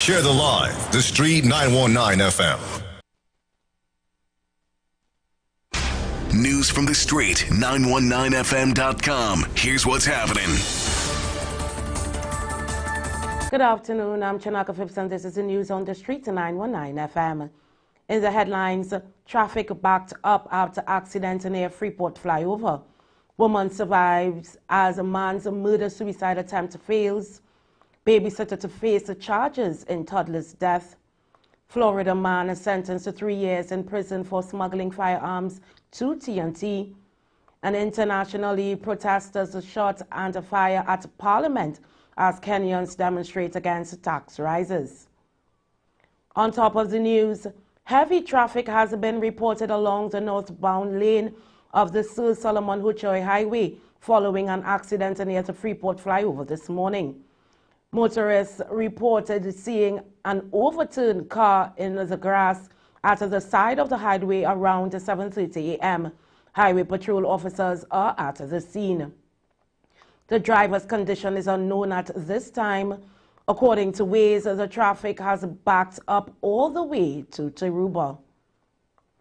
Share the live, The Street 919 FM. News from The Street, 919fm.com. Here's what's happening. Good afternoon, I'm Chanaka Phipps and this is the news on The Street 919 FM. In the headlines, traffic backed up after accident near Freeport flyover. Woman survives as a man's murder-suicide attempt fails. Babysitter to face the charges in toddler's death. Florida man is sentenced to 3 years in prison for smuggling firearms to TNT. And internationally, protesters shot and fire at Parliament as Kenyans demonstrate against tax rises. On top of the news, heavy traffic has been reported along the northbound lane of the Sir Solomon Huchoy Highway following an accident near the Freeport flyover this morning. Motorists reported seeing an overturned car in the grass at the side of the highway around 7:30 a.m. Highway patrol officers are at the scene. The driver's condition is unknown at this time. According to Waze, the traffic has backed up all the way to Taruba.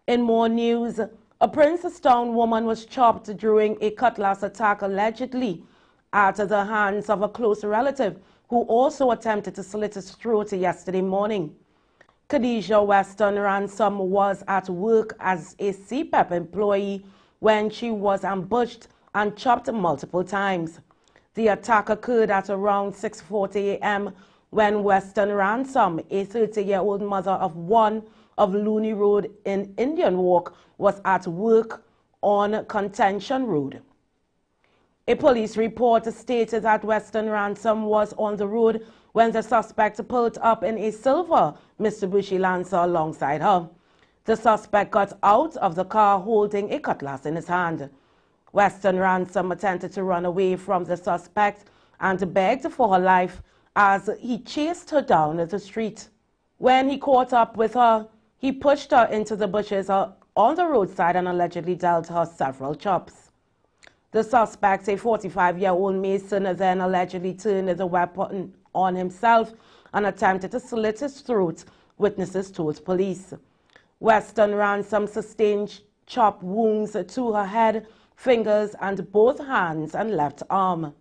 In more news, a Princestown woman was chopped during a cutlass attack allegedly at the hands of a close relative who also attempted to slit his throat yesterday morning. Khadijah Weston Ransom was at work as a CPEP employee when she was ambushed and chopped multiple times. The attack occurred at around 6:40 a.m. when Weston Ransom, a 30-year-old mother of one of Looney Road in Indian Walk, was at work on Contention Road. A police report stated that Weston Ransom was on the road when the suspect pulled up in a silver Mitsubishi Lancer alongside her. The suspect got out of the car holding a cutlass in his hand. Weston Ransom attempted to run away from the suspect and begged for her life as he chased her down the street. When he caught up with her, he pushed her into the bushes on the roadside and allegedly dealt her several chops. The suspect, a 45-year-old Mason, then allegedly turned the weapon on himself and attempted to slit his throat, witnesses told police. Weston Ransom sustained chop wounds to her head, fingers, and both hands and left arm.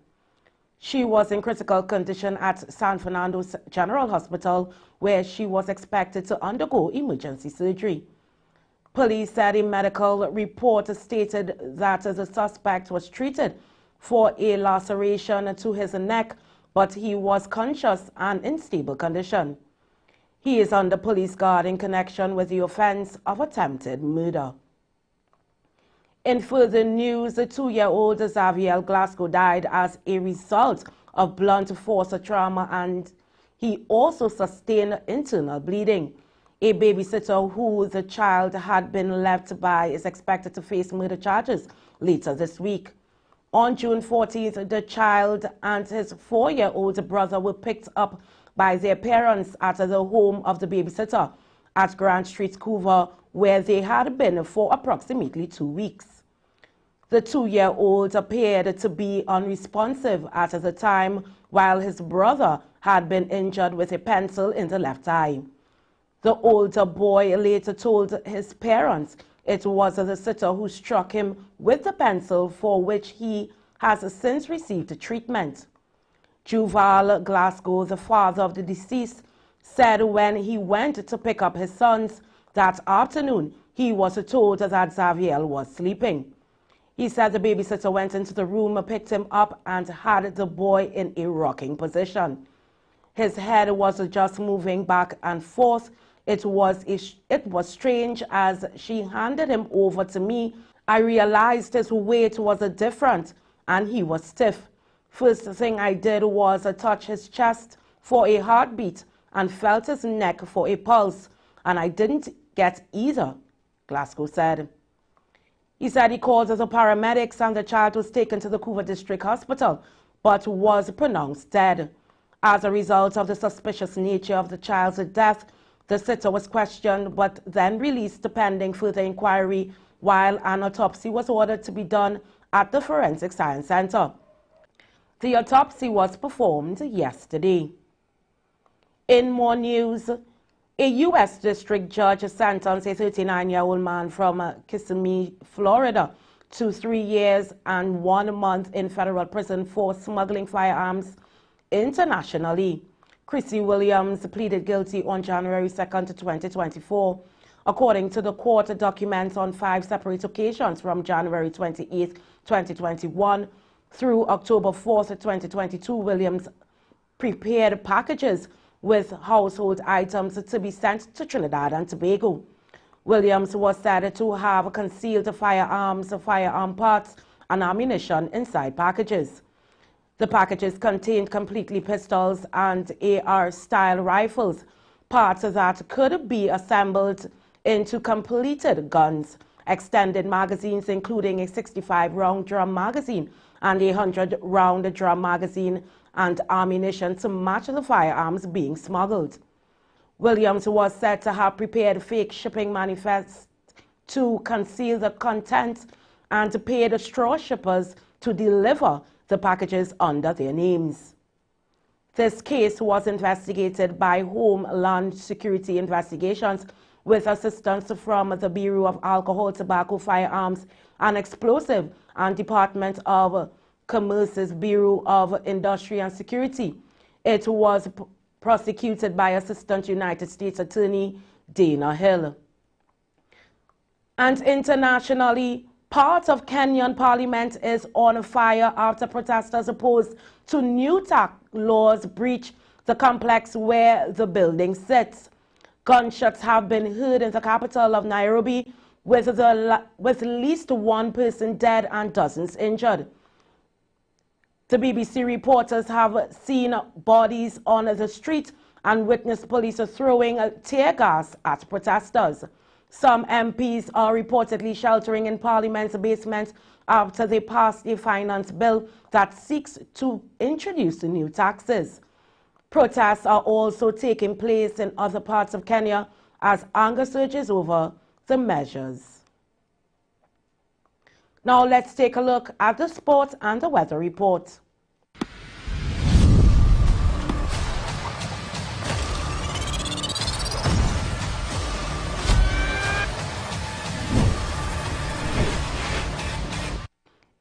She was in critical condition at San Fernando General Hospital, where she was expected to undergo emergency surgery. Police said a medical report stated that the suspect was treated for a laceration to his neck, but he was conscious and in stable condition. He is under police guard in connection with the offense of attempted murder. In further news, the 2-year-old Xavier Glasgow died as a result of blunt force trauma, and he also sustained internal bleeding. A babysitter who the child had been left by is expected to face murder charges later this week. On June 14th, the child and his 4-year-old brother were picked up by their parents at the home of the babysitter at Grand Street, Couva, where they had been for approximately 2 weeks. The 2-year-old appeared to be unresponsive at the time, while his brother had been injured with a pencil in the left eye. The older boy later told his parents it was the sitter who struck him with the pencil, for which he has since received treatment. Juval Glasgow, the father of the deceased, said when he went to pick up his sons that afternoon, he was told that Xavier was sleeping. He said the babysitter went into the room, picked him up, and had the boy in a rocking position. His head was just moving back and forth. It was strange. As she handed him over to me, I realized his weight was different and he was stiff. First thing I did was touch his chest for a heartbeat and felt his neck for a pulse, and I didn't get either, Glasgow said. He said he called the paramedics and the child was taken to the Couva District Hospital but was pronounced dead. As a result of the suspicious nature of the child's death, the sitter was questioned but then released pending further inquiry, while an autopsy was ordered to be done at the Forensic Science Center. The autopsy was performed yesterday. In more news, a U.S. district judge sentenced a 39-year-old man from Kissimmee, Florida, to 3 years and 1 month in federal prison for smuggling firearms internationally. Chrissy Williams pleaded guilty on January 2, 2024. According to the court documents, on 5 separate occasions from January 28, 2021 through October 4, 2022, Williams prepared packages with household items to be sent to Trinidad and Tobago. Williams was said to have concealed firearms, firearm parts, and ammunition inside packages. The packages contained completely pistols and AR-style rifles, parts that could be assembled into completed guns, extended magazines including a 65-round drum magazine and a 100-round drum magazine, and ammunition to match the firearms being smuggled. Williams was said to have prepared fake shipping manifests to conceal the contents and paid straw shippers to deliver the packages under their names. This case was investigated by Homeland Security Investigations with assistance from the Bureau of Alcohol, Tobacco, Firearms, and Explosive and Department of Commerce's Bureau of Industry and Security. It was prosecuted by Assistant United States Attorney Dana Hill. And internationally, part of Kenyan Parliament is on fire after protesters opposed to new tax laws breach the complex where the building sits. Gunshots have been heard in the capital of Nairobi, with at least 1 person dead and dozens injured. The BBC reporters have seen bodies on the street and witnessed police throwing tear gas at protesters. Some MPs are reportedly sheltering in Parliament's basement after they passed a finance bill that seeks to introduce new taxes. Protests are also taking place in other parts of Kenya as anger surges over the measures. Now let's take a look at the sport and the weather report.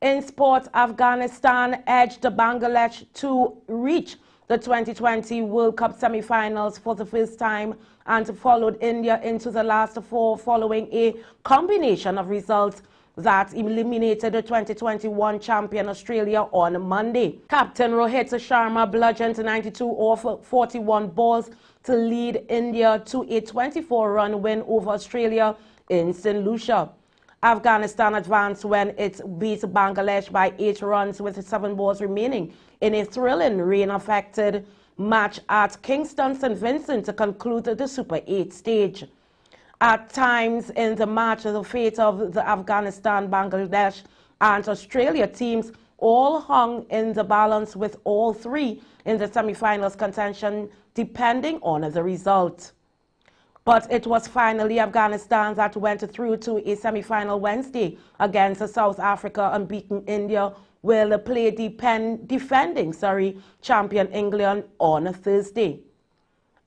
In sport, Afghanistan edged Bangladesh to reach the 2020 World Cup semi-finals for the first time and followed India into the last 4 following a combination of results that eliminated the 2021 champion Australia on Monday. Captain Rohit Sharma bludgeoned 92 off 41 balls to lead India to a 24-run win over Australia in St. Lucia. Afghanistan advanced when it beat Bangladesh by 8 runs with 7 balls remaining in a thrilling rain-affected match at Kingston St. Vincent to conclude the Super 8 stage. At times in the match, the fate of the Afghanistan, Bangladesh, and Australia teams all hung in the balance, with all 3 in the semi-finals contention depending on the result. But it was finally Afghanistan that went through to a semi-final Wednesday against South Africa, unbeaten India will play defending champion England on Thursday.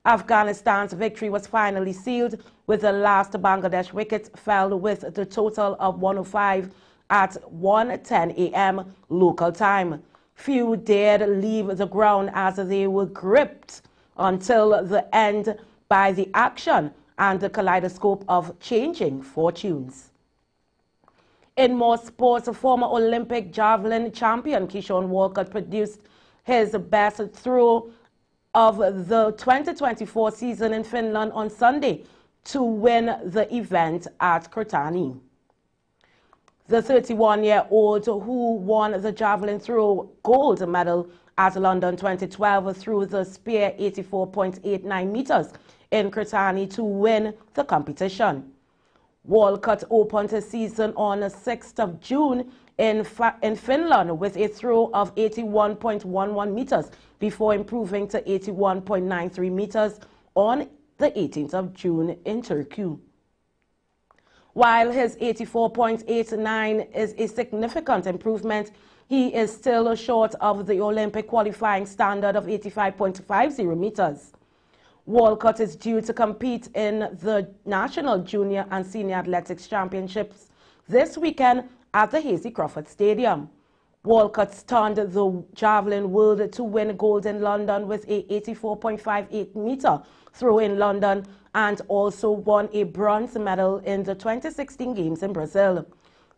Afghanistan's victory was finally sealed with the last Bangladesh wicket fell with the total of 105 at 1:10 a.m. local time. Few dared leave the ground as they were gripped until the end by the action and the kaleidoscope of changing fortunes. In more sports, former Olympic javelin champion Kishore Walker produced his best throw of the 2024 season in Finland on Sunday to win the event at Kurtani. The 31-year-old who won the javelin throw gold medal at London 2012 threw the spear 84.89 meters in Kurtani to win the competition. Walcott opened his season on the 6th of June in Finland with a throw of 81.11 meters before improving to 81.93 meters on the 18th of June in Turku. While his 84.89 is a significant improvement, he is still short of the Olympic qualifying standard of 85.50 meters. Walcott is due to compete in the National Junior and Senior Athletics Championships this weekend at the Hasey Crawford Stadium. Walcott stunned the javelin world to win gold in London with a 84.58-meter throw in London and also won a bronze medal in the 2016 Games in Brazil.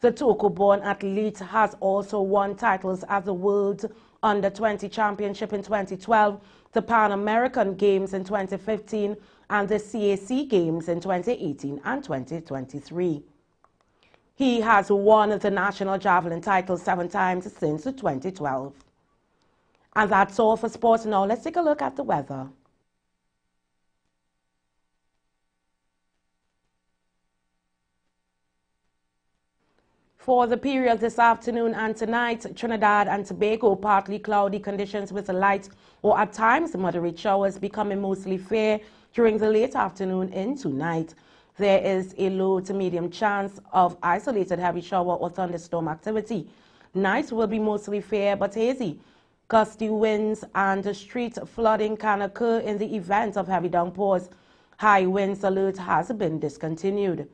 The Togo-born athlete has also won titles at the World Under-20 Championship in 2012, the Pan American Games in 2015, and the CAC Games in 2018 and 2023. He has won the national javelin title 7 times since 2012. And that's all for sports. Now let's take a look at the weather. For the period this afternoon and tonight, Trinidad and Tobago, partly cloudy conditions with light or at times moderate showers, becoming mostly fair during the late afternoon into night. There is a low to medium chance of isolated heavy shower or thunderstorm activity. Night will be mostly fair but hazy. Gusty winds and street flooding can occur in the event of heavy downpours. High winds alert has been discontinued.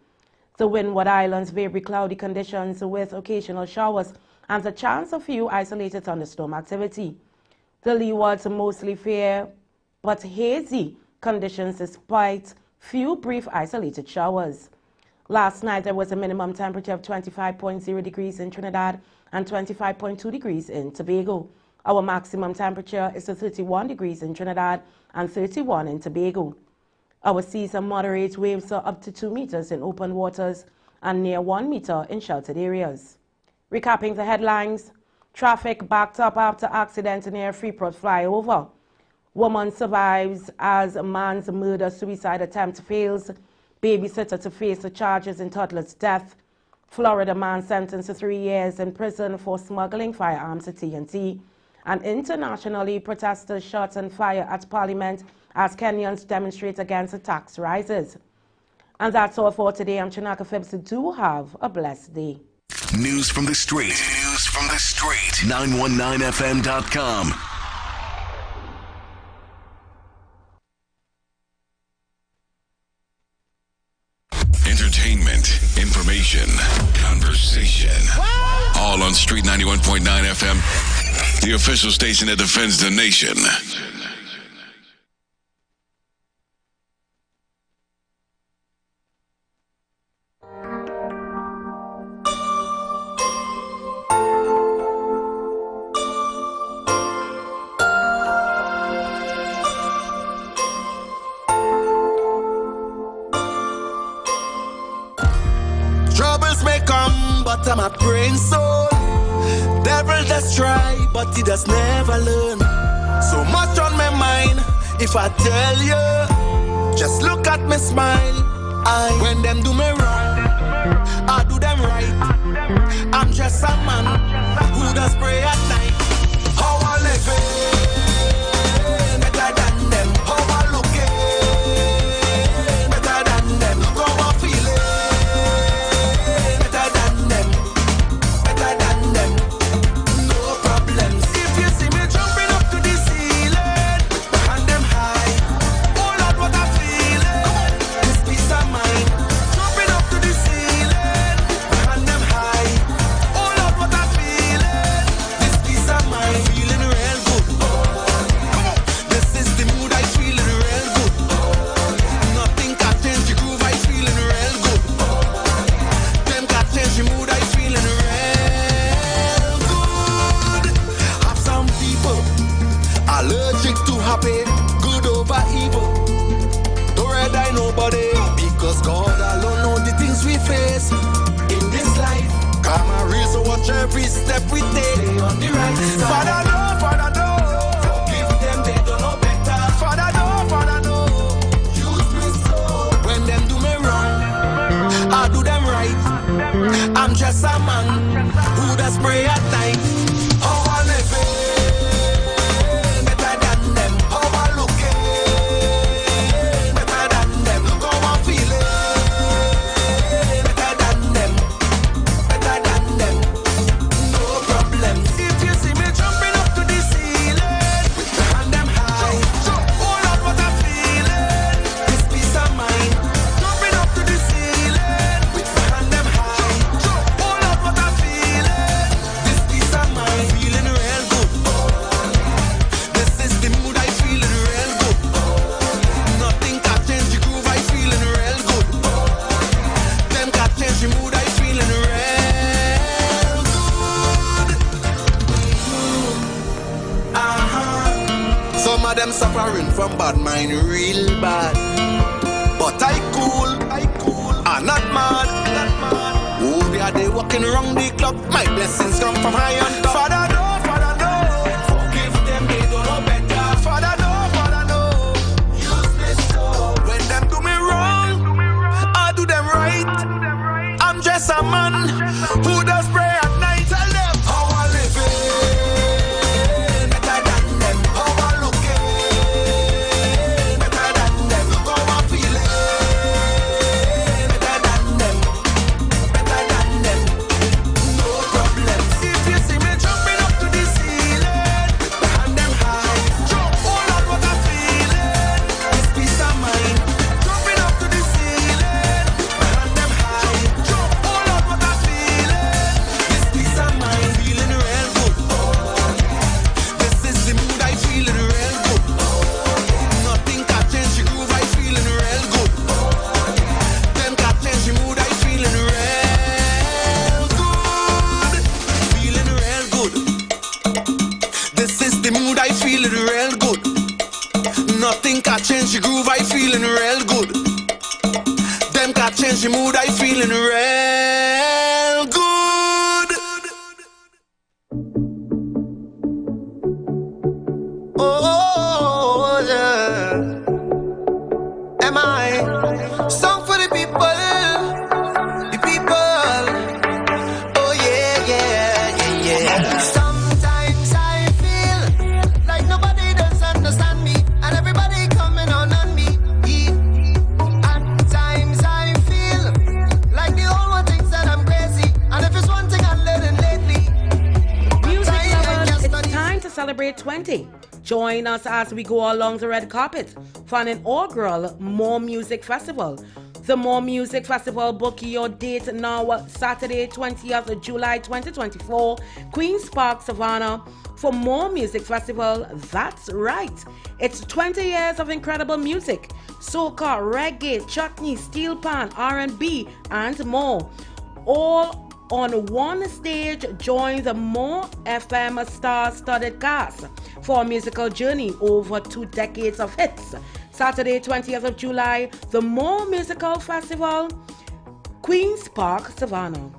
The Windward Islands, very cloudy conditions with occasional showers and the chance of few isolated thunderstorm activity. The Leewards, mostly fair but hazy conditions despite few brief isolated showers. Last night there was a minimum temperature of 25.0 degrees in Trinidad and 25.2 degrees in Tobago. Our maximum temperature is 31 degrees in Trinidad and 31 in Tobago. Our seas are moderate, waves are up to 2 meters in open waters and near 1 meter in sheltered areas. Recapping the headlines, traffic backed up after accident near Freeport flyover. Woman survives as a man's murder-suicide attempt fails. Babysitter to face the charges in toddler's death. Florida man sentenced to 3 years in prison for smuggling firearms to TNT. And internationally, protesters shot and fire at Parliament as Kenyans demonstrate against the tax rises. And that's all for today. I'm Chinaka Phipps. Do have a blessed day. News from the street. News from the street. 919fm.com. Entertainment, information, conversation. All on Street 91.9 FM, the official station that defends the nation. Troubles may come, but I'm a praying soul. Devil just try, but he does never learn. So much on my mind, if I tell you, just look at me smile. When them do me wrong, I do them right. I'm just a man who does pray at night. How I live better than them. How I look better than them. Look how I feel better than them. Better than them. No problems. If you see me jumping up to the ceiling and them high, oh Lord, what I feel. This peace of mind. Jumping up to the ceiling and them high, oh Lord, what I feel. This peace of mind. Feeling real good. Come on. This is the mood I feeling real good. Nothing can change the groove I feeling real good. Them can change the mood I feeling real good. Have some people allergic to happy, good over evil. Don't red eye nobody, because God alone know the things we face in this life. Karma real, so watch every step we take. Stay on the right side. Father know. Forgive them, they don't know better. Father know. Use me so. When them do me wrong, I do them right. I'm just a man who does pray at night. How I live better than them. How I look better than them. Look how I feel better than them. Better than them. No problems. If you see me jumping up to the ceiling and them high, oh Lord, what I feel. from bad mind real bad. But I cool, I'm not mad. Oh, they are they walking around the clock. My blessings come from high on top. Father no, forgive them, they don't know better. Father no, useless soul. When them do me wrong, I do them right. I'm just a man who does pray at night. Tell them how I live it better than them. How I look it better than them. Look how I feel it better than them. No problem. If you see me jumping up to the ceiling, and them high, jump all out what I'm feeling. This peace of mind. Jumping up to the ceiling, and them high, jump all out what I'm feeling. This peace of mind, feeling real good. This is the mood I feeling real good. Nothing can change the groove, I feeling real good. Them can change the mood, I feeling real good. Feeling real good. This is the mood, I feeling real good. Nothing can change the groove, I feeling real good. Them can change the mood, I feeling real good. Oh, yeah. Am I song for the people? The people. Oh, yeah. Sometimes I feel like nobody does understand me, and everybody coming on me. At times I feel like the old one thinks that I'm crazy, and if it's one thing I'm learning lately. Music Time lovers, just it's not time to celebrate 20. Join us as we go along the red carpet for an inaugural More Music Festival. The More Music Festival, book your date now, Saturday, 20th July 2024, Queen's Park, Savannah. For More Music Festival, that's right. It's 20 years of incredible music, soca, reggae, chutney, steel pan, R&B, and more. All on one stage. Join the More FM star-studded cast for a musical journey over 2 decades of hits. Saturday, 20th of July, the More Musical Festival, Queen's Park, Savannah.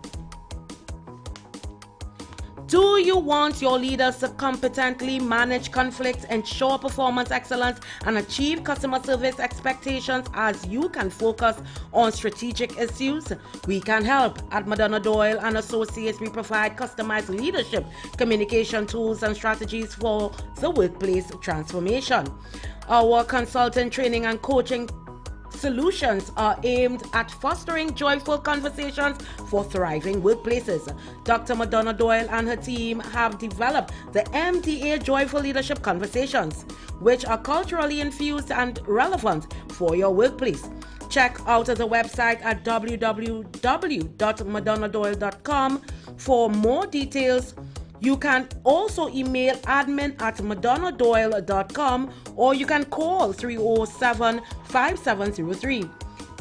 Do you want your leaders to competently manage conflicts, ensure performance excellence, and achieve customer service expectations as you can focus on strategic issues? We can help. At Madonna Doyle and Associates, we provide customized leadership, communication tools, and strategies for the workplace transformation. Our consultant training and coaching solutions are aimed at fostering joyful conversations for thriving workplaces. Dr. Madonna Doyle and her team have developed the MDA Joyful Leadership Conversations, which are culturally infused and relevant for your workplace. Check out the website at www.madonnadoyle.com for more details. You can also email admin@madonnadoyle.com, or you can call 307-5703.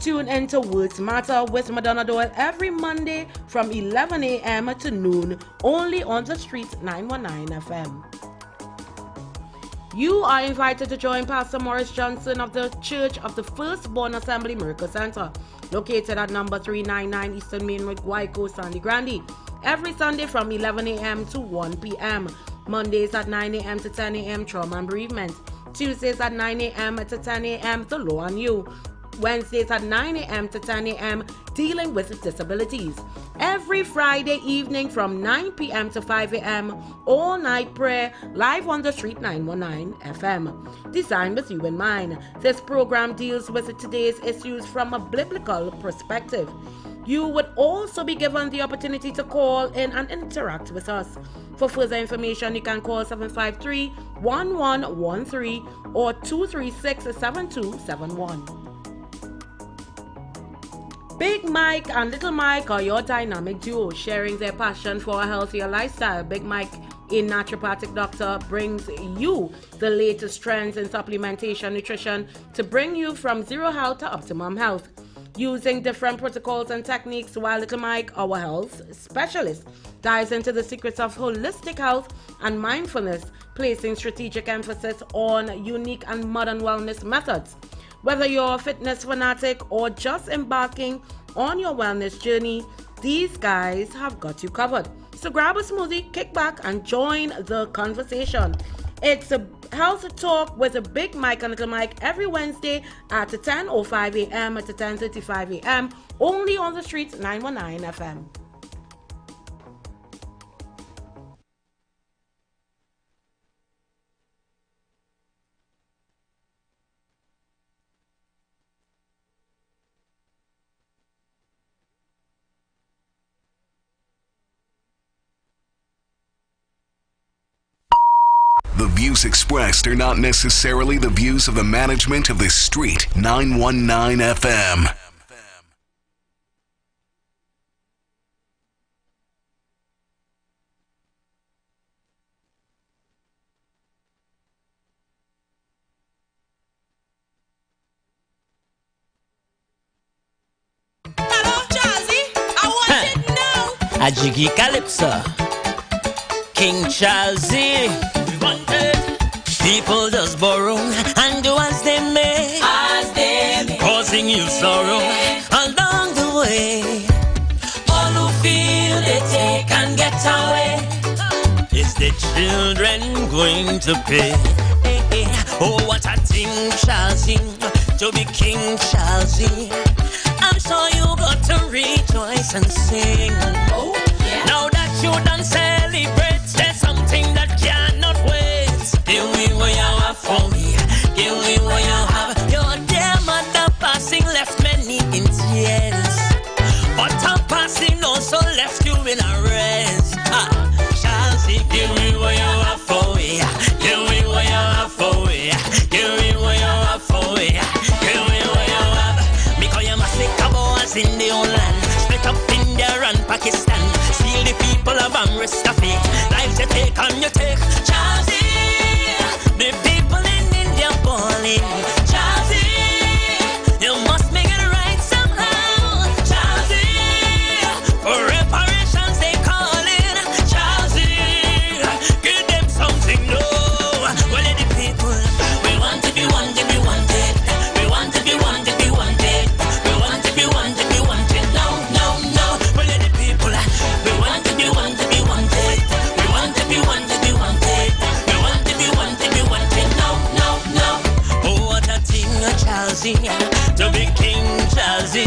Tune in to Words Matter with Madonna Doyle every Monday from 11 a.m. to noon, only on The Street 919 FM. You are invited to join Pastor Morris Johnson of the Church of the Firstborn Assembly Miracle Center, located at number 399 Eastern Main Road, Guayco, Sandy Grande, every Sunday from 11 a.m. to 1 p.m. Mondays at 9 a.m. to 10 a.m. Trauma and Bereavement. Tuesdays at 9 a.m. to 10 a.m. The Law and You. Wednesdays at 9 a.m. to 10 a.m. Dealing with Disabilities. Every Friday evening from 9 p.m. to 5 a.m. All night prayer live on The Street 919 FM. Designed with you in mind. This program deals with today's issues from a biblical perspective. You would also be given the opportunity to call in and interact with us. For further information, you can call 753-1113 or 236-7271. Big Mike and Little Mike are your dynamic duo, sharing their passion for a healthier lifestyle. Big Mike, a naturopathic doctor, brings you the latest trends in supplementation nutrition to bring you from zero health to optimum health. Using different protocols and techniques, while Little Mike, our health specialist, dives into the secrets of holistic health and mindfulness placing strategic emphasis on unique and modern wellness methods. Whether you're a fitness fanatic or just embarking on your wellness journey, these guys have got you covered. So grab a smoothie, kick back, and join the conversation. It's a health talk with a big mic and little mic every Wednesday at 10:05 a.m. to 10:35 a.m. only on the Street 919 FM. The views expressed are not necessarily the views of the management of the Street 919 FM. Hello, Jazzy. I want to know. A jiggy calypso, King Charlesy. People just borrow and do as they may, causing you sorrow along the way. All who feel they take and get away, is the children going to pay? Oh, what a thing, Charlesy, to be King Charlesy. I'm sure you got to rejoice and sing. Oh, yeah. Now that you done celebrate, there's something that cannot wait. Give me what you have for me. Give me what you have. Your dear mother passing left many in tears, but her passing also left you in a rest. Charlesy, give me what you have for me. Give me what you have for me. Give me what you have for me. Give me what you have. Because you must make boys in the old land, split up India and Pakistan, steal the people of Amrestafi. Lives you take and you take. Charlesy, the people in India falling. Charlesy, you must make it right somehow. Charlesy, for reparations they calling. Charlesy, give them something new. Well, the people, we want to be wanted, be wanted. We want to be wanted, be wanted. We want to be wanted, be wanted. No, no, no. Well, the people, we want to be wanted, be wanted. We want to be wanted, be wanted. We want to be wanted, be wanted. No, no, no. Oh, what a thing, Charlesy, to be King Charlesy.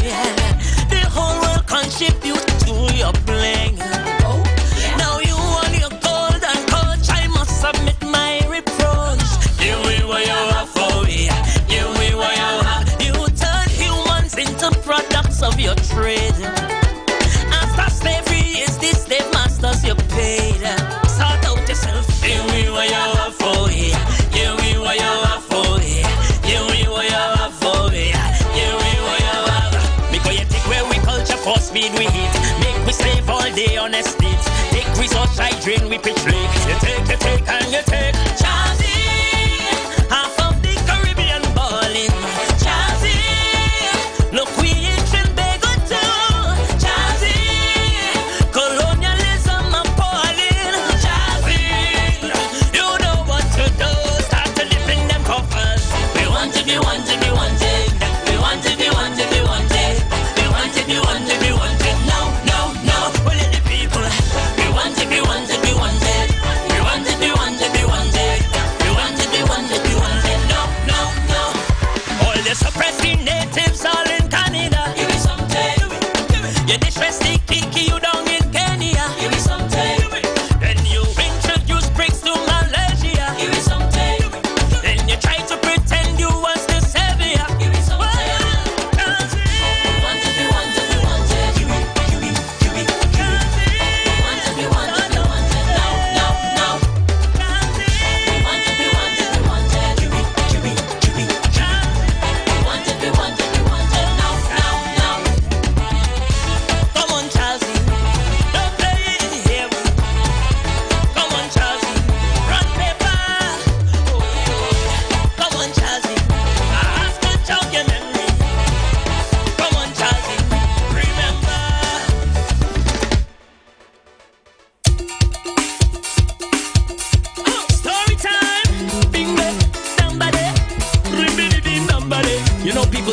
The whole world contribute to your bling. Oh, yeah. Now you want your golden coach, I must submit my reproach. Give me what you have for me. Give me what you have. You turn humans into products of your trade. After slavery is the slave masters you paid. Sort out yourself. Give me what you have for me. Give me what you have for me. Give me what you have for me. Give me what you have. Because you take where we culture for speed we hit. Make we slave all day on estates. Take resource I drain we pitch lake. You take and you take. Charlesy, half of the Caribbean balling. Charlesy, look we in Trinbago too. Charlesy, colonialism appalling. Charlesy, you know what to do. Start to dip in them coffers. We want to be wanted, be wanted. We want to be wanted, be wanted. We want to be wanted, be wanted. No, no, no. Well, the people, we want to be wanted, be wanted. We want to be wanted, be wanted.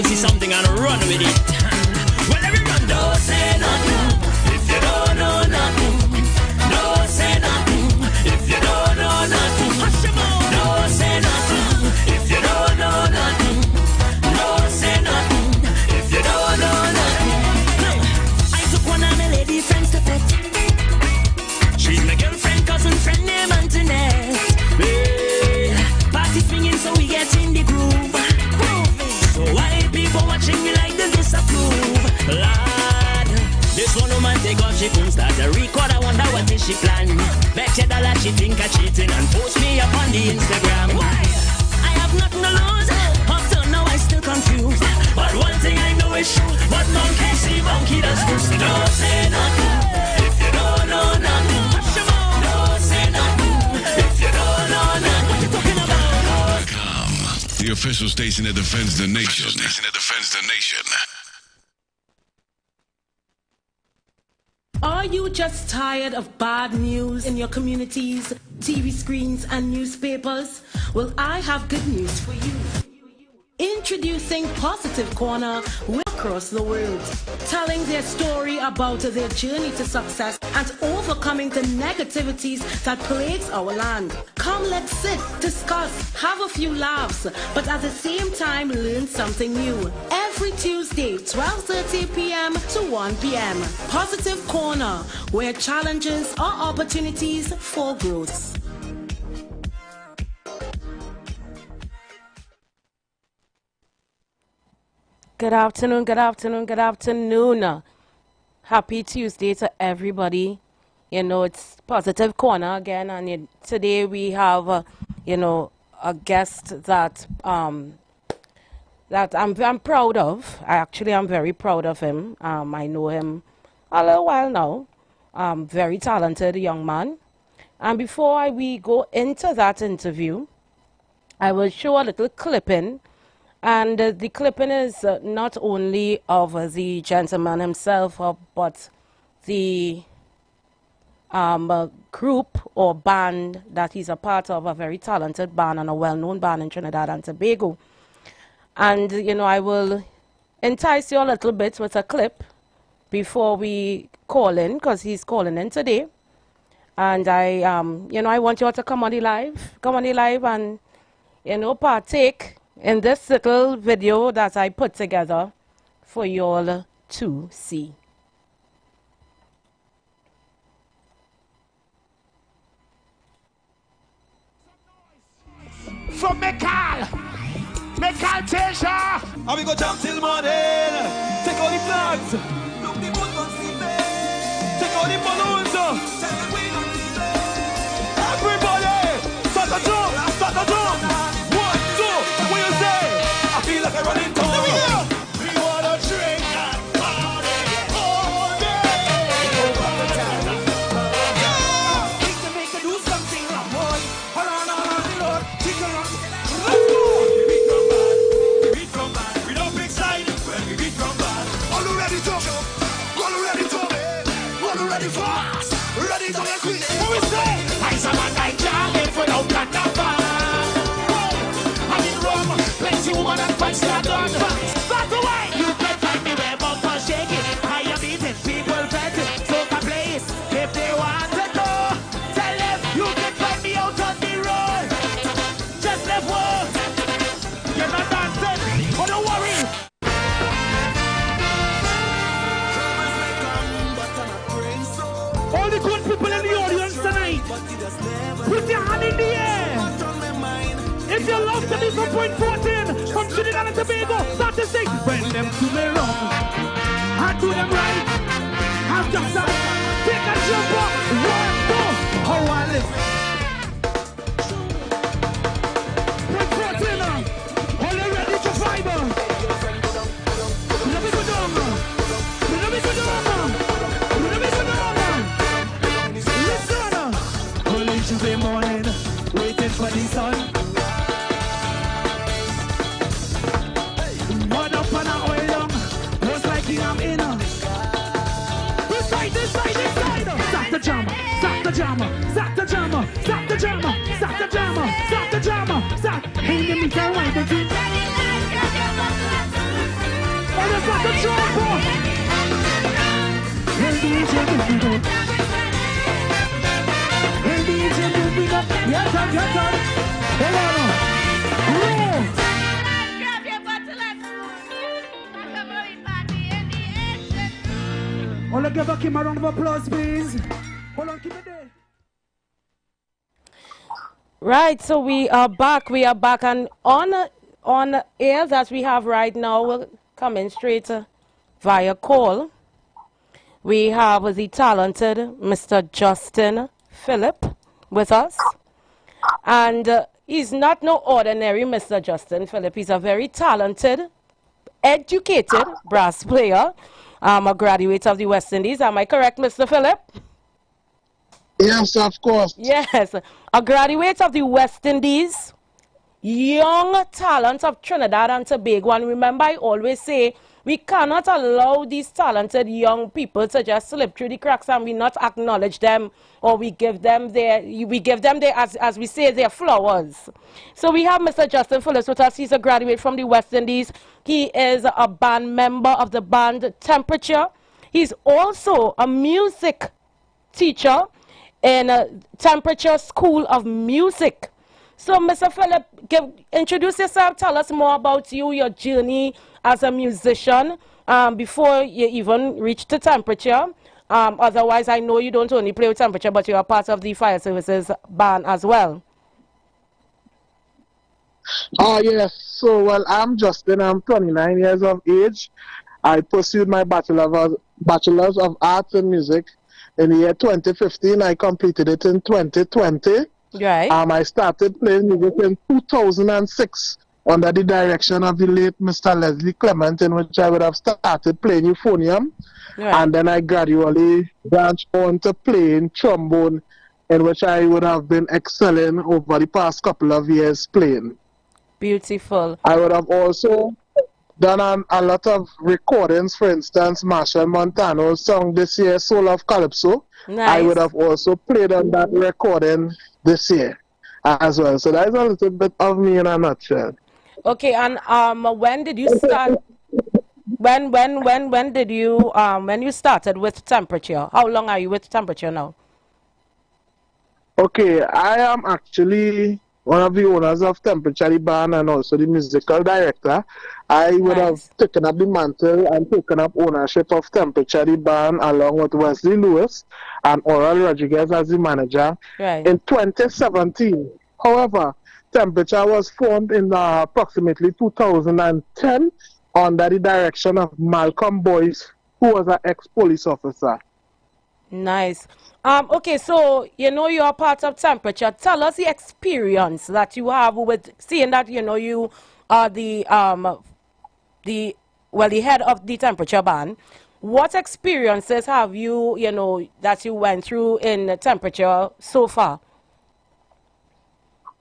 see something and run with it. Well, everyone, don't say nothing if you don't know nothing. Don't say nothing if you don't know nothing. Hush your mouth. Don't say nothing if you don't know nothing. Don't say nothing if you don't know nothing. I took one of my lady friends to pet. She's my girlfriend, cousin, friend named Antoinette. Hey, party swinging so we get in the groove. So why people watching me like this disapprove? Lord, this one woman take off she couldn't start a record. I wonder what is she plan. Bet you dollar she think I cheating and post me up on the Instagram. Why? I have nothing to lose. Up till now I still confused. But one thing I know is true. But monkey see monkey does too. So don't say nothing if you don't know nothing. Don't say nothing if you don't know nothing. What you talking about? The official station that defends the nation. Are you just tired of bad news in your communities, TV screens, and newspapers? Well, I have good news for you. Introducing Positive Corner across the world, telling their story about their journey to success and overcoming the negativities that plagues our land. Come, let's sit, discuss, have a few laughs, but at the same time learn something new. Every Tuesday, 12:30 p.m. to 1 p.m. Positive Corner, where challenges are opportunities for growth. Good afternoon, good afternoon, good afternoon. Happy Tuesday to everybody. You know, it's Positive Corner again, and today we have, a guest that that I'm proud of. I'm very proud of him. I know him a little while now. Very talented young man. And before we go into that interview, I will show a little clipping. And the clipping is not only of the gentleman himself, but the group or band that he's a part of, a very talented band and a well-known band in Trinidad and Tobago. And, I will entice you a little bit with a clip before we call in, because he's calling in today. And I want you all to come on the live and, partake in this little video that I put together for you all to see. From Mekal Tesha, and we go jump till morning. Take all the flags, look the balloons, take all the balloons. Everybody, start the jump, start the jump. 1, 2, what you say? I feel like I'm running town. We wanna drink and party all day. Make to do something, boy. Hold on, the road, take a run. Let's go. We beat from bad. We don't pick side when we beat from bad. All ready to go. All ready to go. All ready fast. Ready to get quick. What we say? I saw my night jamming for no carnival. Plenty woman and fight start on. Back away! You can find me where bumper shaking. I am eating people vetting. So can place if they want to know. Tell them you can find me out on the road. Just left work. You're not dancing. Oh, don't worry. All the good people in the audience tonight, put your hand in the air. If you love to be from Point 14, from Trinidad and Tobago, start to sing. When them do me wrong, I do them right. I'm just a take a jump up. 1, 2, how I live. Point 14 now. Are you ready to fight? Let me go down. Let me go down. Let me go down. Listen. Early Tuesday morning, waiting for the sun. Stop the drama, stop the drama, stop the drama, stop the drama, stop the drama, stop. Hey, let me go right the got the trouble. Hey, DJ, move it up. Hey, DJ, move it up. Yes, sir, yes, sir. Hold on. Roll. Grab your bottle and alcoholic party in the action. Wanna give Kim a round of applause, please? Hold on, keep it there. Right, so we are back, and on air that we have right now, we're coming straight via call. We have the talented Mr. Justin Phillip with us, and he's not no ordinary Mr. Justin Phillip. He's a very talented, educated brass player, a graduate of the West Indies. Am I correct, Mr. Phillip? Yes, of course. Yes, a graduate of the West Indies, young talent of Trinidad and Tobago. And remember, I always say we cannot allow these talented young people to just slip through the cracks and we not acknowledge them, or we give them their, as we say, their flowers. So we have Mr. Justin Phillips with us. He's a graduate from the West Indies. He is a band member of the band Temperature. He's also a music teacher in Temperature School of Music. So, Mr. Phillip, introduce yourself. Tell us more about you, your journey as a musician before you even reach the Temperature. Otherwise, I know you don't only play with Temperature, but you are part of the Fire Services band as well. Yes. So, well, I'm Justin. I'm 29 years of age. I pursued my Bachelor's of Arts in Music. In the year 2015, I completed it in 2020. Right. I started playing music in 2006 under the direction of the late Mr. Leslie Clement, in which I would have started playing euphonium. Right. And then I gradually branched on to playing trombone, in which I would have been excelling over the past couple of years playing. Beautiful. I would have also done a lot of recordings. For instance, Marshall Montano's song this year, Soul of Calypso. Nice. I would have also played on that recording this year as well. So that's a little bit of me in a nutshell. Okay, and when did you start? when did you when you started with Temperature? How long are you with Temperature now? Okay, I am actually one of the owners of Temperature, the band, and also the musical director. I would have taken up the mantle and taken up ownership of Temperature, the band, along with Wesley Lewis and Oral Rodriguez as the manager in 2017. However, Temperature was formed in approximately 2010 under the direction of Malcolm Boyce, who was an ex-police officer. Nice. Okay, so you know you are part of Temperature. Tell us the experience that you have with seeing that you are the head of the Temperature band. What experiences have you that you went through in Temperature so far?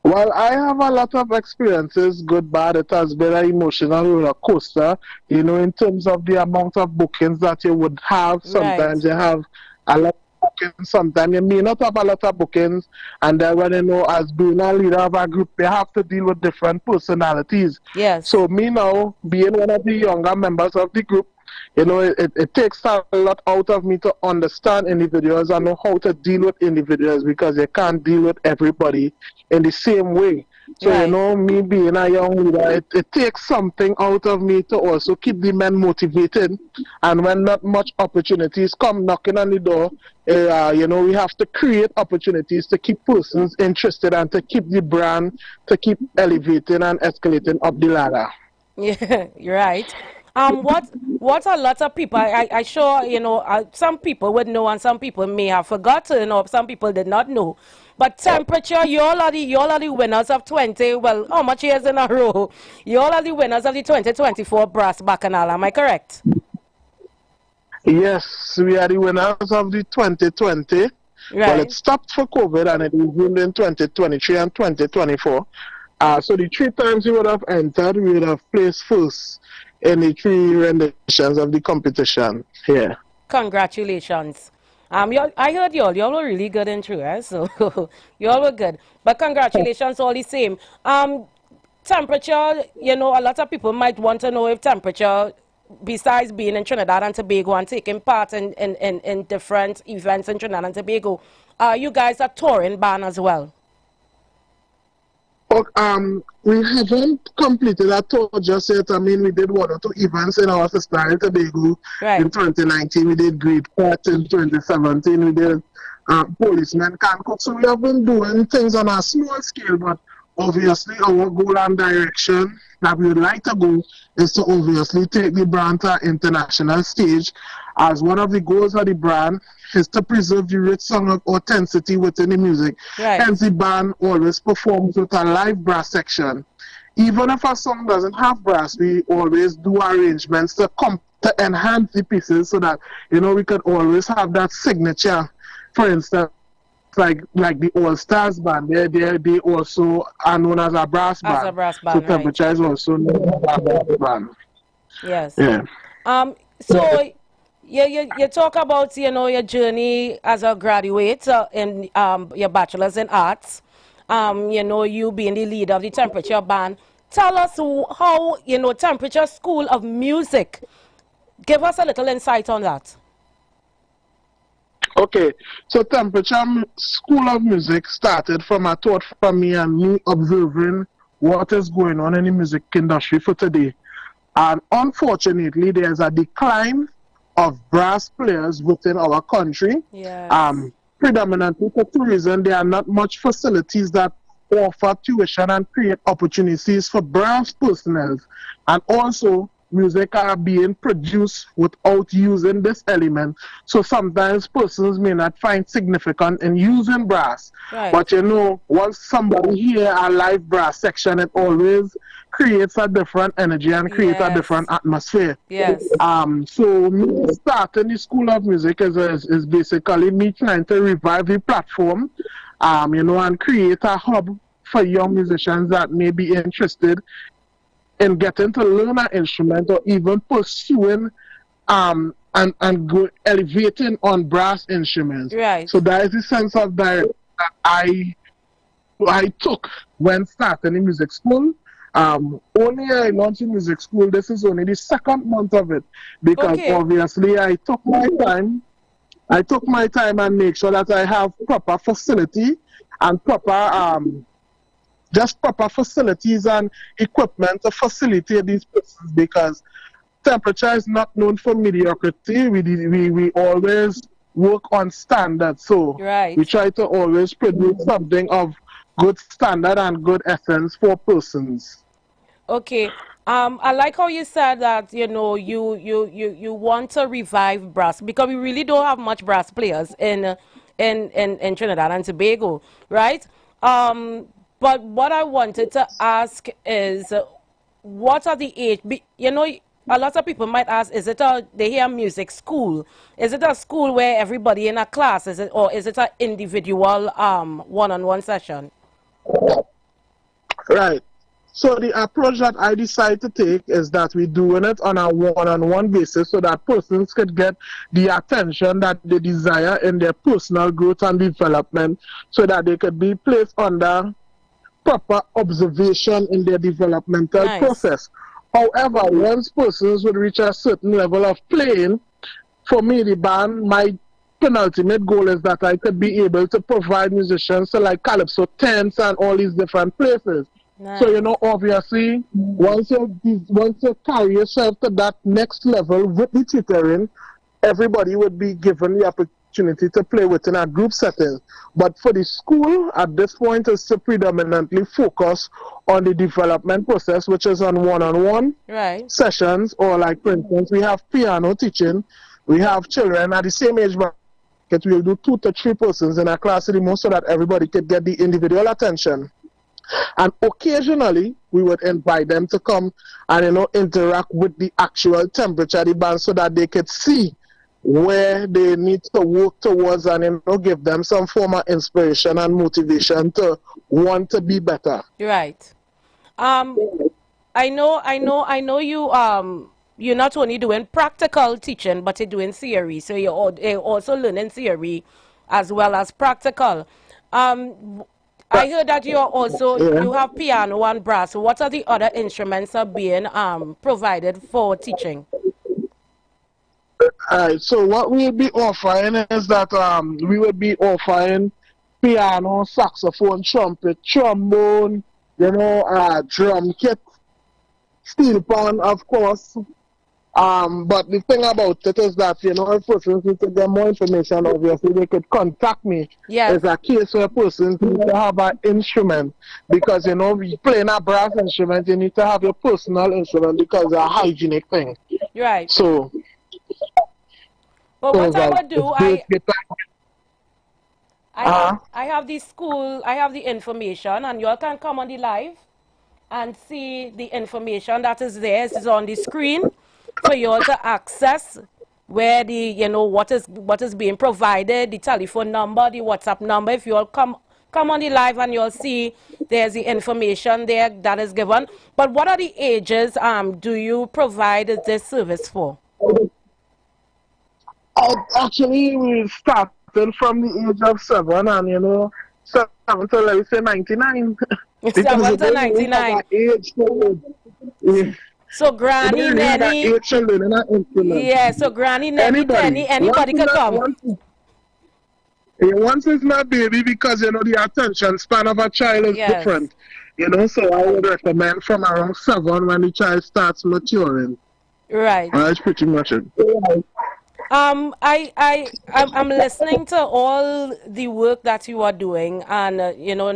Well, I have a lot of experiences, good, bad. It has been an emotional roller coaster, in terms of the amount of bookings that you would have. Sometimes you have a lot of bookings, sometimes you may not have a lot of bookings, and then when as being a leader of a group, you have to deal with different personalities. Yes. So me now, being one of the younger members of the group, it takes a lot out of me to understand individuals and know how to deal with individuals, because you can't deal with everybody in the same way. So, me being a young leader, it takes something out of me to also keep the men motivated. And when not much opportunities come knocking on the door, we have to create opportunities to keep persons interested and to keep the brand, to keep elevating and escalating up the ladder. Yeah, you're right. What a lot of people, I sure, some people would know and some people may have forgotten, or some people did not know. But Temperature, you all are the winners of 20, well, how much years in a row? You all are the winners of the 2024 Brass Bacchanal, am I correct? Yes, we are the winners of the 2020. Right. Well, it stopped for COVID and it resumed in 2023 and 2024. So the 3 times we would have entered, we would have placed first in the 3 renditions of the competition here. Congratulations. I heard y'all were really good and true, so y'all were good. But congratulations all the same. Temperature, a lot of people might want to know if Temperature besides being in Trinidad and Tobago and taking part in different events in Trinidad and Tobago, you guys are touring band as well? We haven't completed that tour just yet. I mean, we did 1 or 2 events in our sister in Tobago in 2019. We did Great Court in 2017. We did Policemen Can Cook. So we have been doing things on a small scale, but obviously our goal and direction that we would like to go is to obviously take the brand to an international stage, as one of the goals of the brand is to preserve the rich song of authenticity within the music. Hence the band always performs with a live brass section. Even if a song doesn't have brass, we always do arrangements to enhance the pieces so that, you know, we can always have that signature. For instance, like the All Stars band, they also are known as a brass band. As a brass band, so Temperature is also known as a brass band. Yes. Yeah. So you talk about, you know, your journey as a graduate in your bachelor's in arts. You know, you being the leader of the Temperature band. Tell us how, you know, Temperature School of Music. Give us a little insight on that. Okay, so Temperature School of Music started from a thought from me and me observing what is going on in the music industry for today. And unfortunately, there's a decline of brass players within our country. Yes. Predominantly for 2 reasons. There are not much facilities that offer tuition and create opportunities for brass personnel. And also, music are being produced without using this element. So sometimes persons may not find significant in using brass. But you know, once somebody hear a live brass section, it always creates a different energy and creates a different atmosphere. Yes. So me starting the School of Music is basically me trying to revive the platform, you know, and create a hub for young musicians that may be interested in getting to learn an instrument or even pursuing and go elevating on brass instruments. So that is the sense of direction that I took when starting the music school. Only I launched in music school, this is only the 2nd month of it, because obviously I took my time and make sure that I have proper facility and proper proper facilities and equipment to facilitate these persons, because Temperature is not known for mediocrity. We always work on standards, so we try to always produce something of good standard and good essence for persons. Okay. I like how you said that, you know, you want to revive brass, because we really don't have much brass players in Trinidad and Tobago, right? But what I wanted to ask is, what are the age? You know, a lot of people might ask, is it they hear music school? Is it a school where everybody in a class? Or is it an individual one-on-one session? Right. So the approach that I decided to take is that we're doing it on a one-on-one basis so that persons could get the attention that they desire in their personal growth and development, so that they could be placed under proper observation in their developmental process. However, once persons would reach a certain level of playing, for me, the band, my penultimate goal is that I could be able to provide musicians to like Calypso tents and all these different places. So, you know, obviously, once you carry yourself to that next level with the tutoring, everybody would be given the opportunity to play within a group setting. But for the school, at this point, is to predominantly focus on the development process, which is on one-on-one sessions, or like, for instance, we have piano teaching. We have children at the same age bracket. We'll do 2 to 3 persons in a class at the most, so that everybody could get the individual attention. And occasionally, we would invite them to come and, you know, interact with the actual Temperature of the band, so that they could see where they need to work towards, and, you know, give them some form of inspiration and motivation to want to be better. Right. I know you're not only doing practical teaching, but you're doing theory. So you're also learning theory as well as practical. I heard that you are also you have piano and brass. So what are the other instruments are being provided for teaching? Alright, so what we'll be offering is that we will be offering piano, saxophone, trumpet, trombone, drum kit, steel pan, of course. But the thing about it is that, if persons need to get more information, obviously they could contact me. Yes. It's a case where persons need to have an instrument because, we playing a brass instrument, you need to have your personal instrument because it's a hygienic thing. Right. So, but what I would do, I have the school, I have the information, and you all can come on the live and see the information that is there. It's on the screen for you all to access where the, what is being provided, the telephone number, the WhatsApp number. If you all come on the live and you'll see there's the information there that is given. But what are the ages do you provide this service for? Actually, we started from the age of 7 and, 7 to, let's say, 99. 7 to 99. So Granny, Nanny, yeah, so Granny, Nanny, anybody can come. Once it's not baby because, the attention span of a child is different. So I would recommend from around 7 when the child starts maturing. Right. That's pretty much it. I'm listening to all the work that you are doing, and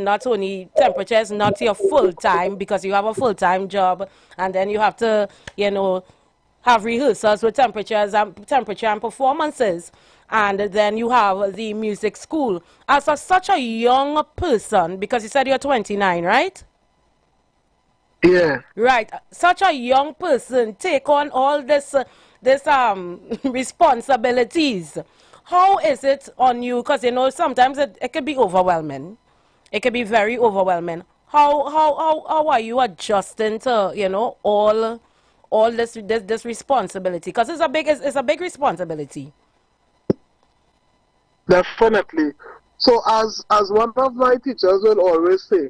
not only temperature is not your full time because you have a full-time job, and then you have to have rehearsals with temperature and performances, and then you have the music school. As such a young person, because you said you're 29, right? Yeah. Right. Such a young person take on all this responsibilities. How is it on you? Because sometimes it can be overwhelming. It can be very overwhelming. How are you adjusting to all this responsibility? Because it's a big responsibility. Definitely. So as one of my teachers will always say,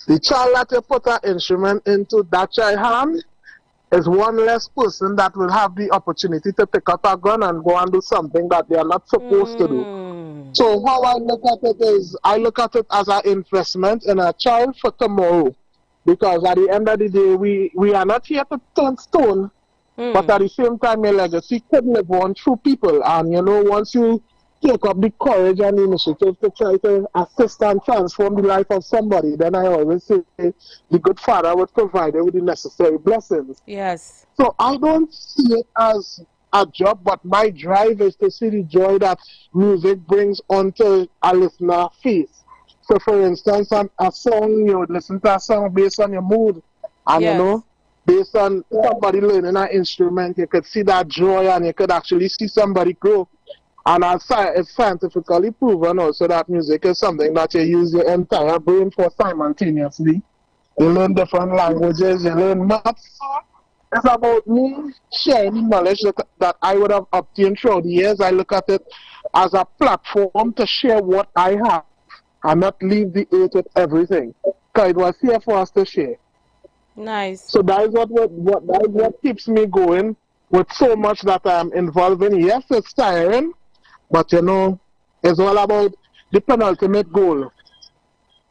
the child that you put an instrument into that child hand is one less person that will have the opportunity to pick up a gun and go and do something that they are not supposed to do. So how I look at it is, I look at it as an investment in a child for tomorrow. Because at the end of the day, we are not here to turn stone, but at the same time, your legacy could live on through people. And once you take up the courage and the initiative to try to assist and transform the life of somebody, then I always say the good Father would provide you with the necessary blessings. Yes. So I don't see it as a job, but my drive is to see the joy that music brings onto a listener's face. So for instance, a song, you would listen to a song based on your mood, and based on somebody learning an instrument, you could see that joy and you could actually see somebody grow. And it's scientifically proven also that music is something that you use your entire brain for simultaneously. You learn different languages, you learn maths. It's about me sharing the knowledge that I would have obtained throughout the years. I look at it as a platform to share what I have and not leave the earth with everything. Because it was here for us to share. Nice. So that is what keeps me going with so much that I'm involved in. Yes, it's tiring. But, it's all about the penultimate goal.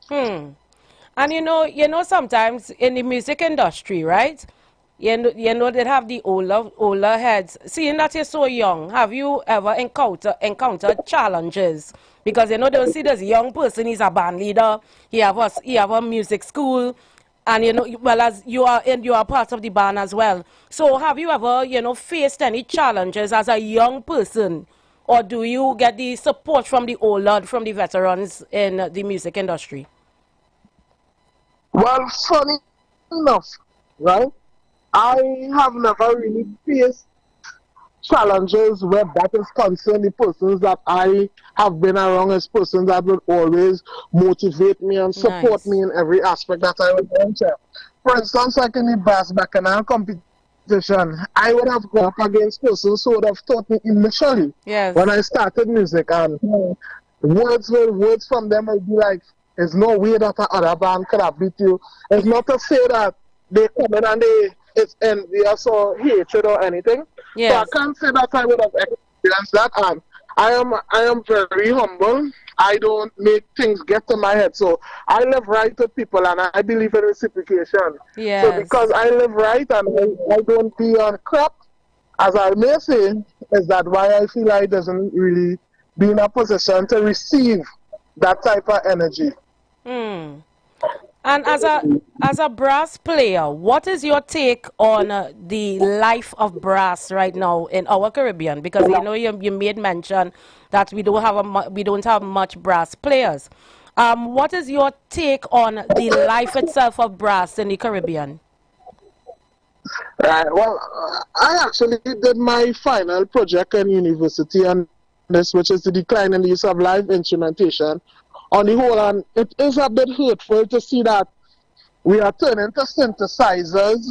And, sometimes in the music industry, right, they have the older heads. Seeing that you're so young, have you ever encountered challenges? Because, they'll see this young person, he's a band leader, he have a music school, and, as you are part of the band as well. So have you ever, faced any challenges as a young person? Or do you get the support from the veterans in the music industry? Well, funny enough, right? I have never really faced challenges where that is concerned. The persons that I have been around as persons that will always motivate me and support me in every aspect that I would enter. For instance, like in the bass bacchanal competition, I would have gone up against persons who would have taught me initially when I started music, and words from them would be like, there's no way that other band could have beat you. It's not to say that they come in and it's envious or hatred or anything, Yes. So I can't say that I would have experienced that. And I am very humble. I don't make things get to my head. So I live right with people, and I believe in reciprocation. Yes. So because I live right and I don't be on crap, as I may say, is that why I feel I doesn't really be in a position to receive that type of energy. And as a brass player, what is your take on the life of brass right now in our Caribbean? Because you know you made mention that we don't have much brass players. What is your take on the life itself of brass in the Caribbean? Right. Well, I actually did my final project in university on this, which is the decline in the use of live instrumentation. On the whole, and it is a bit hurtful to see that we are turning to synthesizers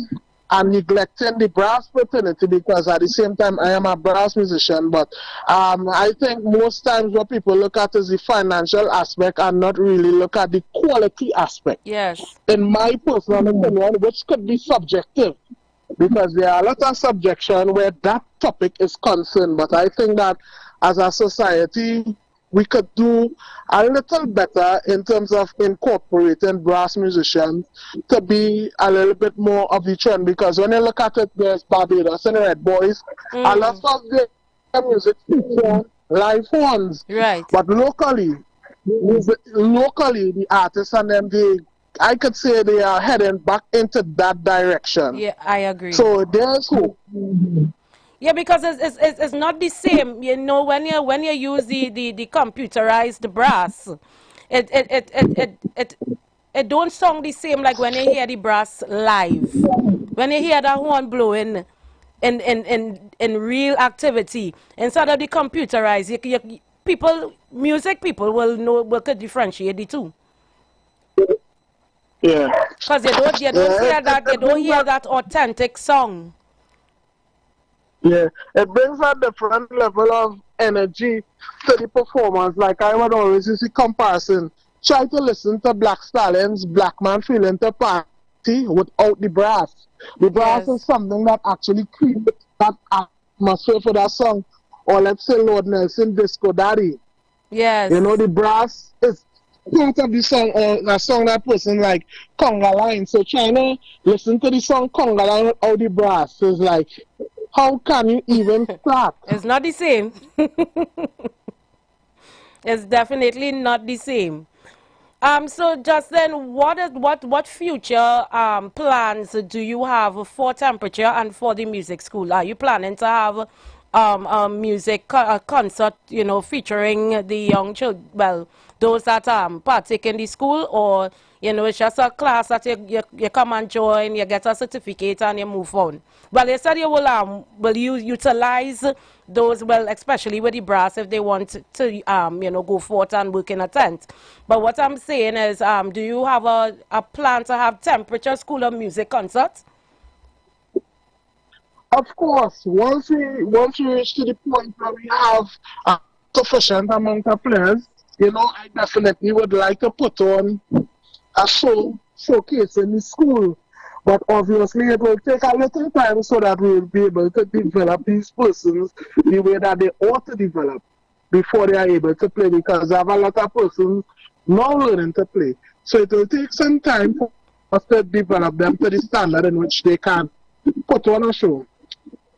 and neglecting the brass fraternity, because at the same time I am a brass musician, but I think most times what people look at is the financial aspect and not really look at the quality aspect. Yes. In my personal opinion, which could be subjective, because there are a lot of subjection where that topic is concerned, but I think that as a society we could do a little better in terms of incorporating brass musicians to be a little bit more of the trend, because when you look at it, there's Barbados and Red Boys, a lot of their music features live horns. Right. But locally, the artists and them, I could say they are heading back into that direction. Yeah, I agree. So there's hope. Yeah, because it's not the same, you know, when you use the computerized brass, it don't sound the same like when you hear the brass live. When you hear that horn blowing in real activity, instead of the computerized, music people will could differentiate the two. Yeah. Because you don't hear that authentic song. Yeah, it brings a different level of energy to the performance. Like I would always use the comparison. Try to listen to Black Stallions, Black Man Feeling to Party without the brass. The brass is something that actually creates that atmosphere for that song. Or let's say Lord Nelson, Disco Daddy. Yes. You know, the brass is part of the song, or a song that person like Conga Line. So trying to listen to the song Conga Line without the brass is like, how can you even start? It's not the same. It's definitely not the same. So Justin, what future plans do you have for Temperature and for the music school? Are you planning to have a music concert, you know, featuring the young children, well, those that partake in the school, or you know, it's just a class that you come and join, you get a certificate and you move on? Well, you said you will you utilize those, well, especially with the brass, if they want to you know, go forth and work in a tent. But what I'm saying is, do you have a plan to have Temperature School of Music concerts? Of course, once we reach to the point where we have a sufficient amount of players, you know, I definitely would like to put on a showcase in the school. But obviously it will take a little time so that we will be able to develop these persons the way that they ought to develop before they are able to play, because I have a lot of persons now learning to play. So it will take some time for us to develop them to the standard in which they can put on a show.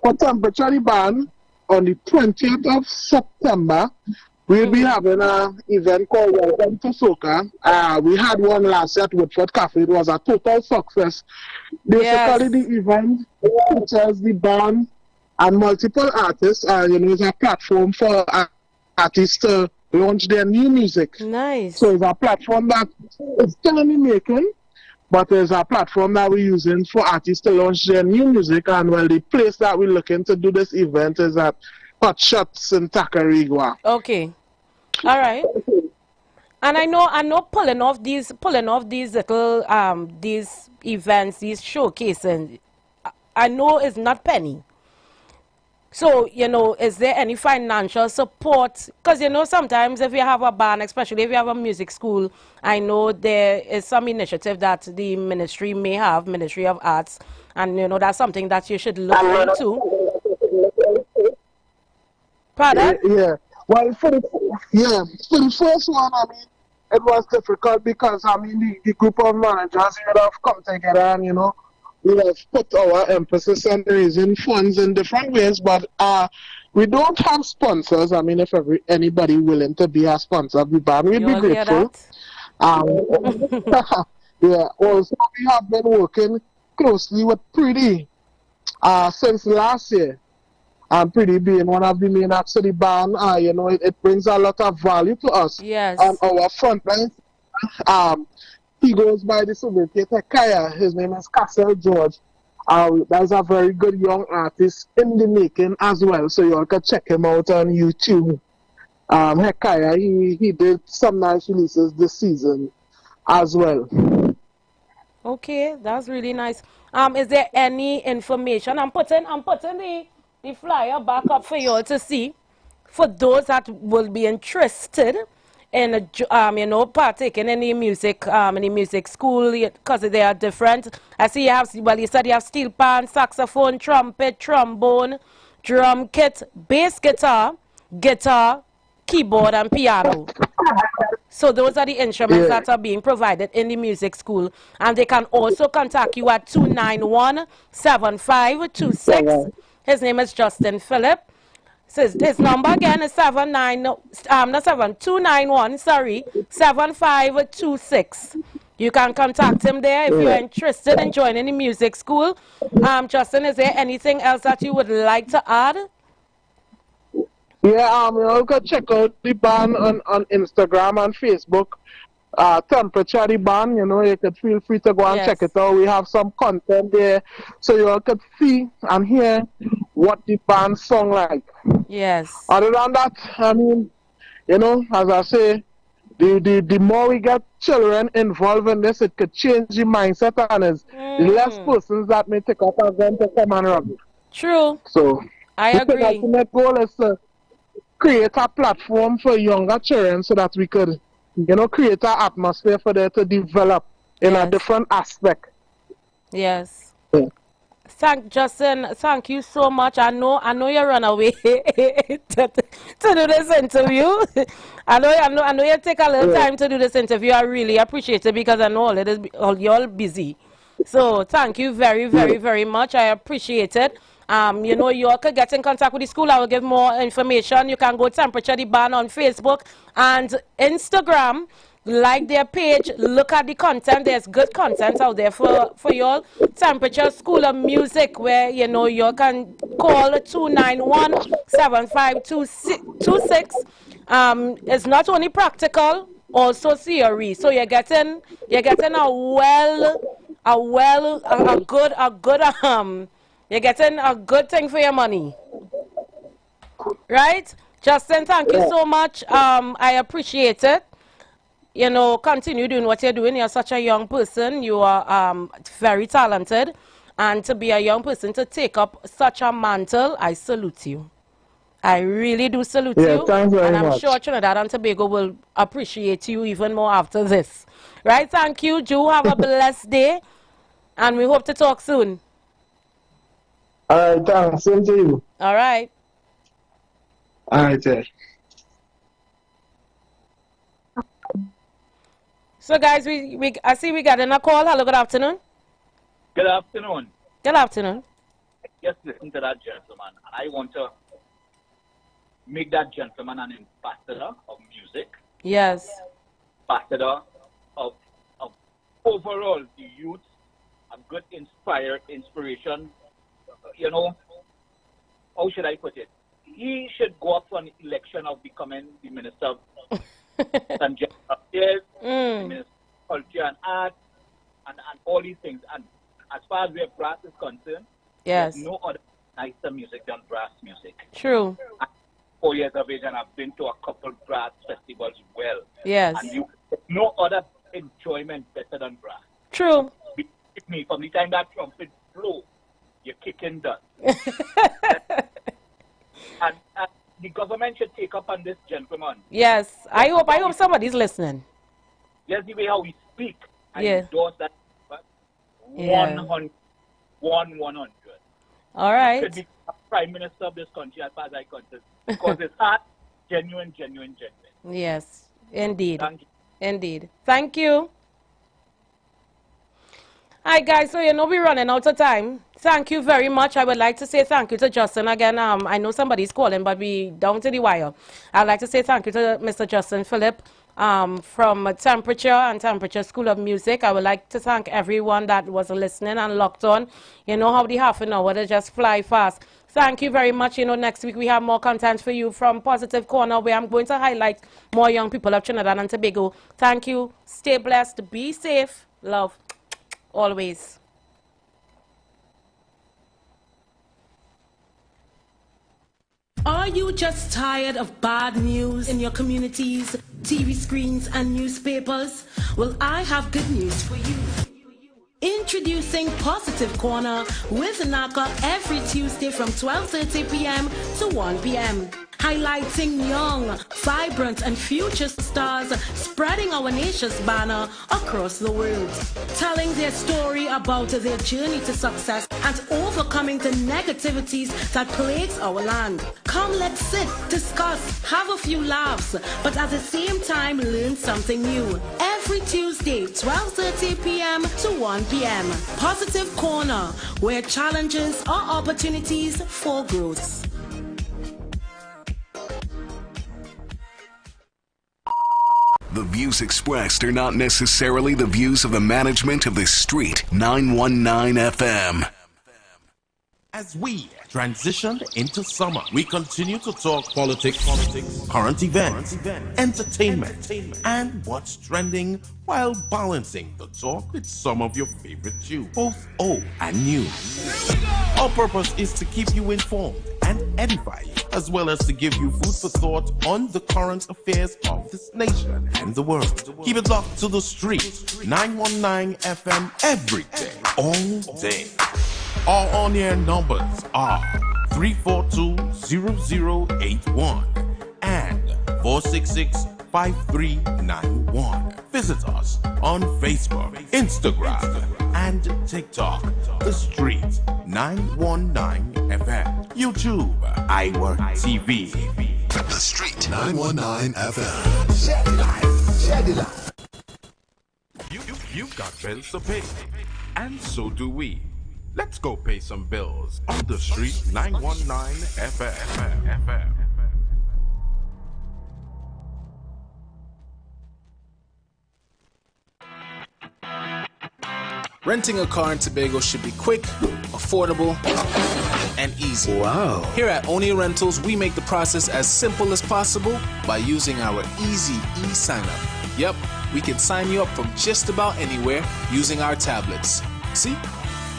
For Temperature the Band, on the 20th of September, we'll be having an event called Welcome to Soca. We had one last year at Woodford Cafe. It was a total success. Basically, the event features the band and multiple artists. You know, it's a platform for artists to launch their new music. Nice. So it's a platform that is still in the making, but it's a platform that we're using for artists to launch their new music. And well, the place that we're looking to do this event is at Hot Shots in Tacarigua. Okay. All right. And I know pulling off these little these events, these showcases, I know it's not penny. So, you know, is there any financial support? Because, you know, sometimes if you have a band, especially if you have a music school, I know there is some initiative that the ministry may have, Ministry of Arts, and, you know, that's something that you should look into. Pardon? Yeah. Well, for the first one, I mean, it was difficult because, I mean, the group of managers would have come together and, you know, we have put our emphasis on raising funds in different ways, but we don't have sponsors. I mean, if anybody willing to be a sponsor of the band, we'd be grateful. Yeah, also we have been working closely with Pretty since last year. And Pretty being one of the main acts of the band, you know, it brings a lot of value to us. Yes. On our front line. He goes by the celebrity Kaya. His name is Castle George. That's a very good young artist in the making as well. So you all can check him out on YouTube. Hekaya, he did some nice releases this season as well. Okay, that's really nice. Is there any information? I'm putting the flyer back up for you all to see. For those that will be interested in you know, partaking in the music school, because they are different. I see you have, well, you said you have steel pan, saxophone, trumpet, trombone, drum kit, bass guitar, keyboard, and piano. So those are the instruments that are being provided in the music school. And they can also contact you at 291-7526. His name is Justin Phillip. His number again is 7526. You can contact him there if you're interested in joining the music school. Justin, is there anything else that you would like to add? Yeah, you can check out the band on Instagram and Facebook. Temperature the band, you know, you could feel free to go and check it out. We have some content there, so you all could see and hear what the band song like. Yes. Other than that, I mean, you know, as I say, the more we get children involved in this, it could change the mindset, and the less persons that may take up are going to come and run. True. So I agree. The ultimate goal is to create a platform for younger children so that we could, you know, create an atmosphere for them to develop in a different aspect. Yes. Yeah. Justin, thank you so much. I know you run away to do this interview. I know you take a little time to do this interview. I really appreciate it because I know you're all busy. So thank you very, very, very much. I appreciate it. You know, you all could get in contact with the school. I will give more information. You can go Temperature the Band on Facebook and Instagram. Like their page, look at the content. There's good content out there for you all. Temperature School of Music, where, you know, you can call 291-7526. It's not only practical, also theory. So you're getting you're getting a good thing for your money. Right? Justin, thank you so much. I appreciate it. You know, continue doing what you're doing. You're such a young person. You are very talented. And to be a young person, to take up such a mantle, I salute you. I really do salute you. Thanks very and I'm much. sure Trinidad and Tobago will appreciate you even more after this. Right? Thank you, Ju. Have a blessed day. And we hope to talk soon. All right, thanks. Same to you. All right. All right, yeah. So, guys, I see we got in a call. Hello, good afternoon. Good afternoon. Good afternoon. Just listen to that gentleman. I want to make that gentleman an ambassador of music. Yes. Ambassador of overall the youth. A good inspiration. You know, how should I put it? He should go up for an election of becoming the Minister of Affairs, the Minister of Culture and Art, and all these things. And as far as where brass is concerned, yes, there's no other nicer music than brass music. True. I'm 4 years of age and I've been to a couple brass festivals as well. Yes. And no other enjoyment better than brass. True. Believe me, from the time that trumpet blow, you're kicking dust. and the government should take up on this gentleman. Yes. I hope somebody's listening. Just the way how we speak and yeah. endorse that. Yeah. 100. All right. Prime Minister of this country as far as I'm concerned. Because his heart, genuine. Yes, indeed. Thank you. Indeed. Thank you. Hi guys, so we're running out of time. Thank you very much. I would like to say thank you to Justin again. I know somebody's calling, but we down to the wire. I'd like to say thank you to Mr. Justin Phillip from Temperature School of Music. I would like to thank everyone that was listening and locked on. You know how the half an hour, they just fly fast. Thank you very much. Next week we have more content for you from Positive Corner, where I'm going to highlight more young people of Trinidad and Tobago. Thank you. Stay blessed. Be safe. Love. Always. Are you just tired of bad news in your communities, TV screens, and newspapers? Well, I have good news for you. Introducing Positive Corner with Naka every Tuesday from 12:30 p.m. to 1 p.m. Highlighting young, vibrant, and future stars spreading our nation's banner across the world. Telling their story about their journey to success and overcoming the negativities that plagues our land. Come, let's sit, discuss, have a few laughs, but at the same time learn something new. Every Tuesday, 12:30 p.m. to 1 p.m. Positive Corner, where challenges are opportunities for growth. The views expressed are not necessarily the views of the management of the Street 919 FM. As we transition into summer, we continue to talk politics, current events, entertainment, and what's trending while balancing the talk with some of your favorite tunes, both old and new. Our purpose is to keep you informed and edify you, as well as to give you food for thought on the current affairs of this nation and the world. Keep it locked to the Street 919 FM every day, all day. Our on-air numbers are 342-0081 and 466-5391. Visit us on Facebook, Instagram, and TikTok. The Street 919 FM. YouTube, IWER TV. The Street 919 FM. Shed it out. You've got bills to pay, and so do we. Let's go pay some bills on the Street 919 FM. Renting a car in Tobago should be quick, affordable, and easy. Wow. Here at Oni Rentals, we make the process as simple as possible by using our easy e-sign-up. Yep, we can sign you up from just about anywhere using our tablets. See?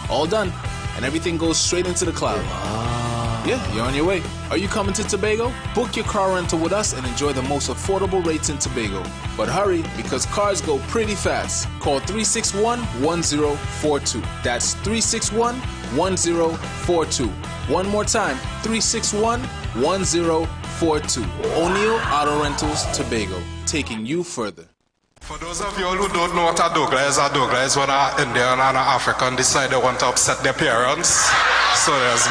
All done. And everything goes straight into the cloud. Wow. Yeah, you're on your way. Are you coming to Tobago? Book your car rental with us and enjoy the most affordable rates in Tobago. But hurry, because cars go pretty fast. Call 361-1042. That's 361-1042. One more time, 361-1042. O'Neill Auto Rentals, Tobago. Taking you further. For those of you who don't know what a dougla is when an Indian and an African decide they want to upset their parents. So there's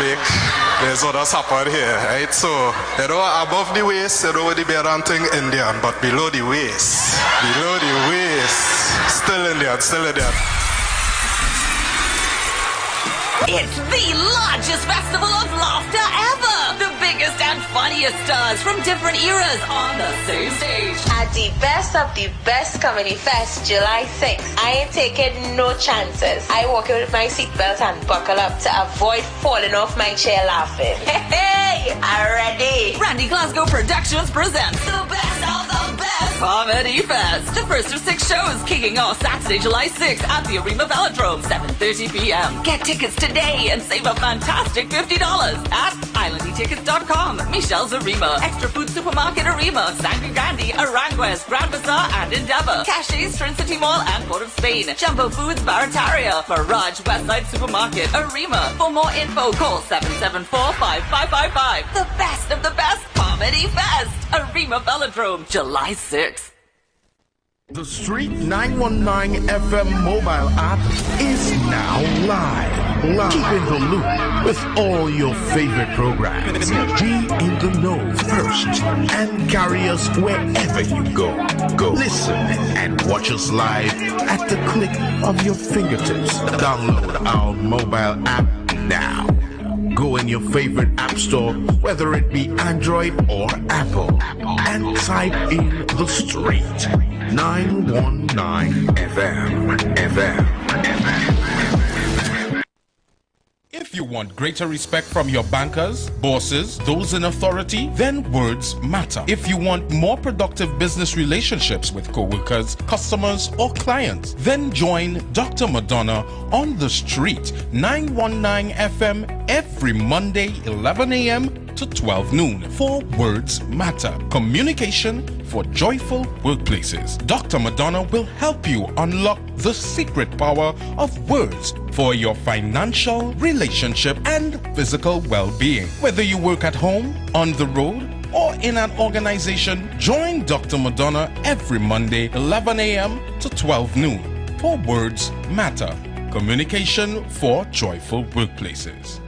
what has happened here, right? So, above the waist, they would be around Indian, but below the waist, still Indian. It's the largest festival of laughter ever! The biggest and funniest stars from different eras on the same stage. At the best of the best comedy fest, July 6th, I ain't taking no chances. I walk in with my seatbelt and buckle up to avoid falling off my chair laughing. Hey, I'm ready. Randy Glasgow Productions presents the best of the best Comedy Fest. The first of 6 shows kicking off Saturday, July 6th at the Arima Velodrome, 7:30 p.m. Get tickets today and save a fantastic $50 at islandytickets.com. Michelle's Arima, Extra Food Supermarket Arima, Sangre Grande, Aranguez, Grand Bazaar, and Endeavour. Cachets, City Mall, and Port of Spain. Jumbo Foods, Barataria, Mirage, Westside Supermarket, Arima. For more info, call 774-5555. The best of the best Comedy Fest. Arima Velodrome, July 6th. The Street 919 FM mobile app is now live. Keep in the loop with all your favorite programs. Be in the know first and carry us wherever you go. Listen and watch us live at the click of your fingertips. Download our mobile app now. Go in your favorite app store, whether it be Android or Apple, and type in The Street 919 FM. If you want greater respect from your bankers, bosses, those in authority, then words matter. If you want more productive business relationships with co-workers, customers, or clients, then join Dr. Madonna on The Street 919 FM every Monday 11 a.m. to 12 noon for Words Matter. Communication for joyful workplaces. Dr. Madonna will help you unlock the secret power of words for your financial, relationship, and physical well-being. Whether you work at home, on the road, or in an organization, join Dr. Madonna every Monday 11 a.m. to 12 noon for Words Matter. Communication for joyful workplaces.